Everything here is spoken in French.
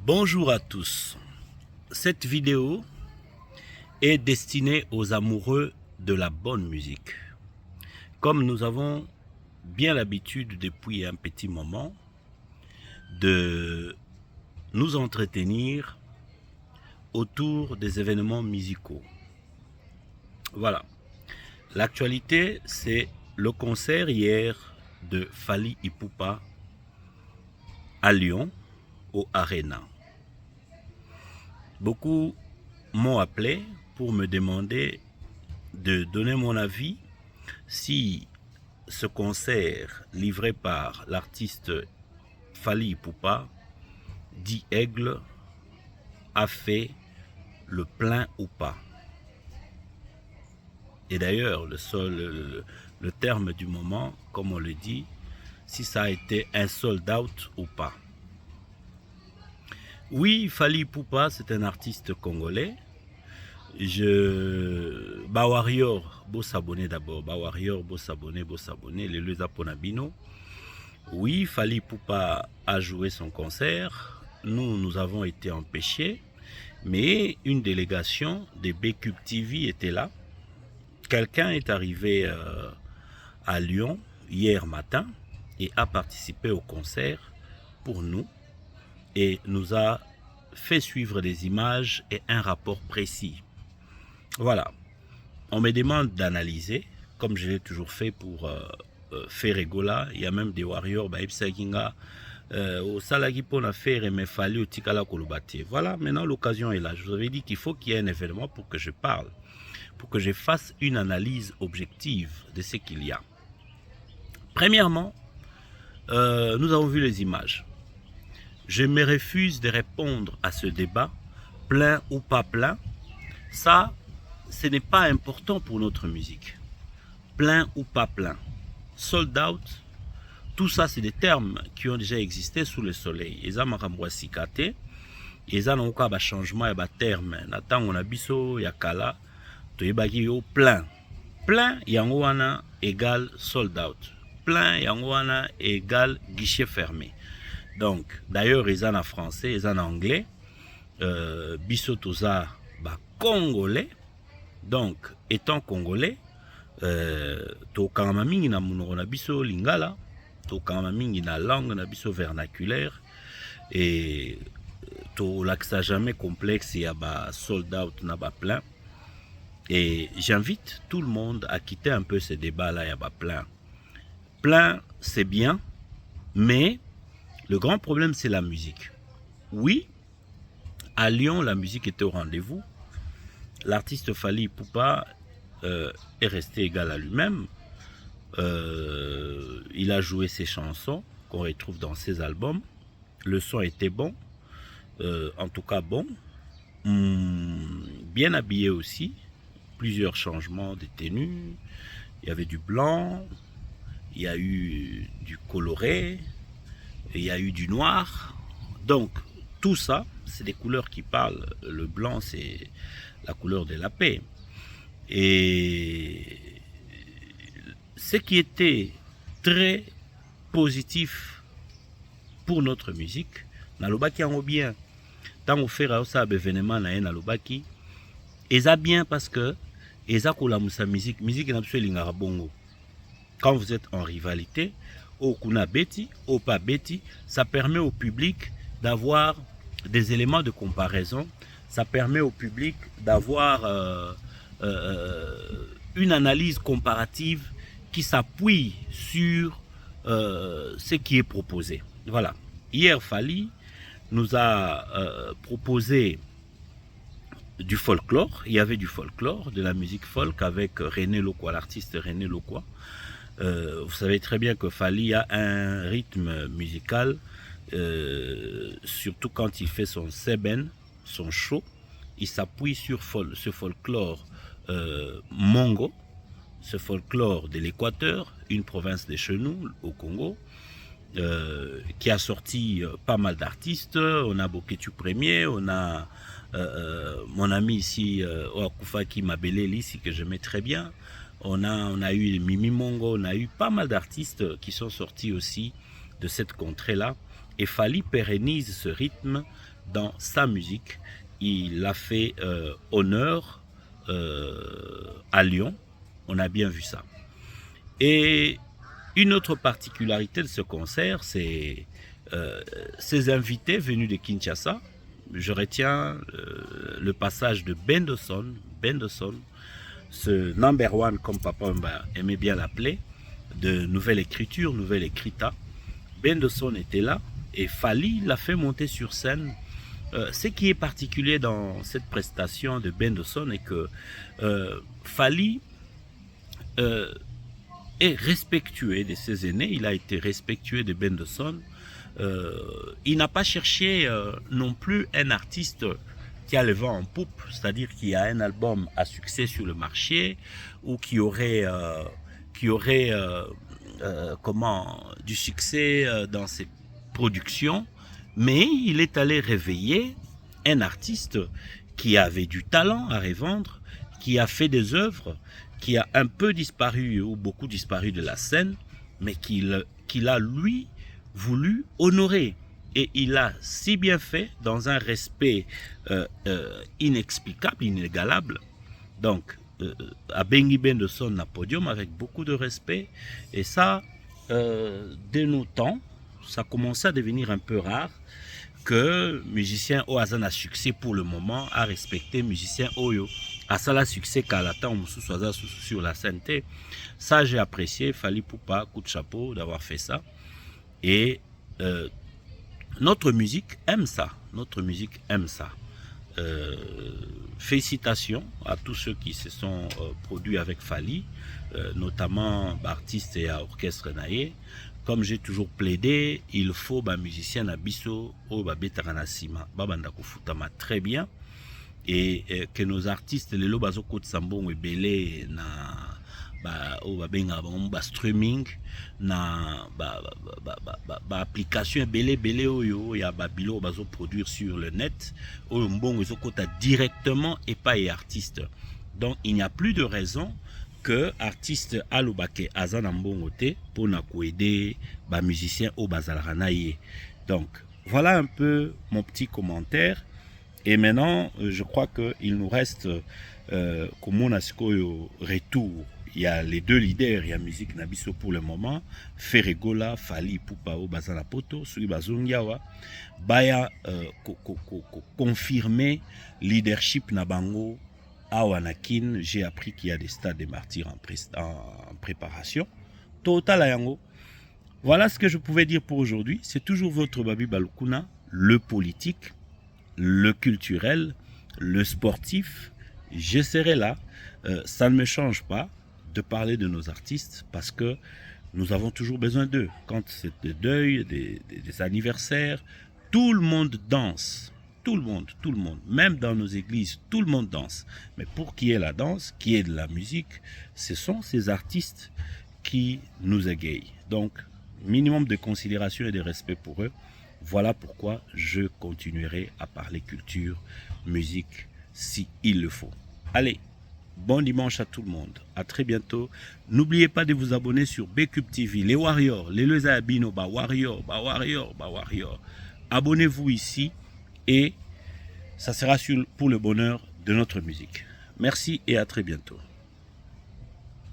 Bonjour à tous. Cette vidéo est destinée aux amoureux de la bonne musique. Comme nous avons bien l'habitude depuis un petit moment de nous entretenir autour des événements musicaux. Voilà. L'actualité, c'est le concert hier de Fally Ipupa à Lyon, au Arena. Beaucoup m'ont appelé pour me demander de donner mon avis si ce concert livré par l'artiste Fally Ipupa, dit Aigle, a fait le plein ou pas. Et d'ailleurs, le terme du moment, comme on le dit, si ça a été un sold out ou pas. Oui, Fally Ipupa, c'est un artiste congolais. Warrior, beau s'abonner d'abord. Warrior, beau s'abonner. Les Leza Ponabino. Oui, Fally Ipupa a joué son concert. Nous avons été empêchés. Mais une délégation des Bcube TV était là. Quelqu'un est arrivé à Lyon hier matin et a participé au concert pour nous. Et nous a fait suivre des images et un rapport précis. Voilà. On me demande d'analyser, comme je l'ai toujours fait pour Ferregola. Il y a même des warriors, au Salagi pour la faire et me fallu au Tikala Kolobate. Voilà, maintenant l'occasion est là. Je vous avais dit qu'il faut qu'il y ait un événement pour que je parle, pour que je fasse une analyse objective de ce qu'il y a. Premièrement, nous avons vu les images. Je me refuse de répondre à ce débat, plein ou pas plein. Ça, ce n'est pas important pour notre musique. Plein ou pas plein. Sold out, tout ça, c'est des termes qui ont déjà existé sous le soleil. Et ça, sikate. Et ça, on a un changement, il y a un terme. Nathan, on a biso, il y a kala, plein. Plein, yangoana égale sold out. Plein, yangoana égale guichet fermé. Donc, d'ailleurs, ils en français, ils en anglais. Biso toza congolais. Donc, étant congolais, to kama mingi na munoko na biso lingala, to kama mingi na langue na biso vernaculaire, et to laksa jamais complexe, y a sold out na plein. Et j'invite tout le monde à quitter un peu ce débat-là, y a plein. Plein, c'est bien, mais le grand problème, c'est la musique. Oui, à Lyon, la musique était au rendez-vous. L'artiste Fally Ipupa est resté égal à lui-même. Il a joué ses chansons qu'on retrouve dans ses albums. Le son était bon, en tout cas bon. Bien habillé aussi. Plusieurs changements de tenue. Il y avait du blanc, il y a eu du coloré, il y a eu du noir. Donc, tout ça, c'est des couleurs qui parlent. Le blanc, c'est la couleur de la paix. Et ce qui était très positif pour notre musique, nalobaki yango bien, tant on fait ça événement na nalobaki, eza bien parce que eza kolamusa musique na biso elingaka bongo. Quand vous êtes en rivalité, au kuna beti, au pas beti, ça permet au public d'avoir des éléments de comparaison. Ça permet au public d'avoir une analyse comparative qui s'appuie sur ce qui est proposé. Voilà. Hier, Fally nous a proposé du folklore. Il y avait du folklore, de la musique folk avec René Lokwa, l'artiste René Lokwa. Vous savez très bien que Fally a un rythme musical, surtout quand il fait son seben, son show. Il s'appuie sur ce folklore mongo, ce folklore de l'Équateur, une province de chez nous, au Congo, qui a sorti pas mal d'artistes. On a Boketu Premier, on a mon ami ici, Oakufaki Mabeleli, ici, que je mets très bien. On a eu Mimi Mongo, on a eu pas mal d'artistes qui sont sortis aussi de cette contrée-là Et Fally pérennise ce rythme dans sa musique. Il a fait honneur à Lyon. On a bien vu ça. Et une autre particularité de ce concert, c'est ces invités venus de Kinshasa. Je retiens le passage de Bendoson, ce number one comme papa aimait bien l'appeler, de Nouvelle Écriture, Nouvelle Écrita. Bendoson était là et Fally l'a fait monter sur scène. Ce qui est particulier dans cette prestation de Bendoson est que Fally est respectueux de ses aînés, il a été respectueux de Bendoson. Il n'a pas cherché non plus un artiste qui a le vent en poupe, c'est-à-dire qui a un album à succès sur le marché ou qui aurait du succès dans ses productions, mais il est allé réveiller un artiste qui avait du talent à revendre, qui a fait des œuvres, qui a un peu disparu ou beaucoup disparu de la scène, mais qu'il a lui voulu honorer. Et il a si bien fait dans un respect inexplicable, inégalable. Donc, à Bengi Bendoson na podium avec beaucoup de respect. Et ça, dès nos temps, ça commençait à devenir un peu rare que musicien au hasard a succès pour le moment à respecter musicien Oyo. À ça, la succès qu'à la temps sur la scène. Ça, j'ai apprécié. Fally Poupa, coup de chapeau d'avoir fait ça. Et notre musique aime ça. Notre musique aime ça. Félicitations à tous ceux qui se sont produits avec Fally, notamment artistes et orchestre naïe. Comme j'ai toujours plaidé, il faut musicien nabiso au betaranasima babanda kufutama très bien et que nos artistes les lobazo côte sambon et belé na au babenga ba streaming na application belé oyo ya babilo bazo produire sur le net au mbongo zo kota directement et pas et artiste. Donc il n'y a plus de raison que artiste alobake azana mbongote pour na aider ba musicien au bazalranaye. Donc voilà un peu mon petit commentaire et maintenant je crois que il nous reste comme on a retour. Il y a les deux leaders, il y a musique nabiso pour le moment, Ferregola, Fally Poupa au bazana poto, sui bazongiawa, baya confirmer leadership nabango. À Wanakin, j'ai appris qu'il y a des stades de martyrs en préparation. Total Ayango. Voilà ce que je pouvais dire pour aujourd'hui. C'est toujours votre Babi Balukuna, le politique, le culturel, le sportif. Je serai là. Ça ne me change pas de parler de nos artistes parce que nous avons toujours besoin d'eux. Quand c'est des deuils, des anniversaires, tout le monde danse. Tout le monde, même dans nos églises, tout le monde danse. Mais pour qu'il y ait la danse, qu'il y ait de la musique, ce sont ces artistes qui nous égayent. Donc, minimum de considération et de respect pour eux. Voilà pourquoi je continuerai à parler culture, musique, si il le faut. Allez, bon dimanche à tout le monde. À très bientôt. N'oubliez pas de vous abonner sur Bcube TV. Les Warriors, les Lezabino, Warrior. Abonnez-vous ici. Et ça sera pour le bonheur de notre musique. Merci et à très bientôt.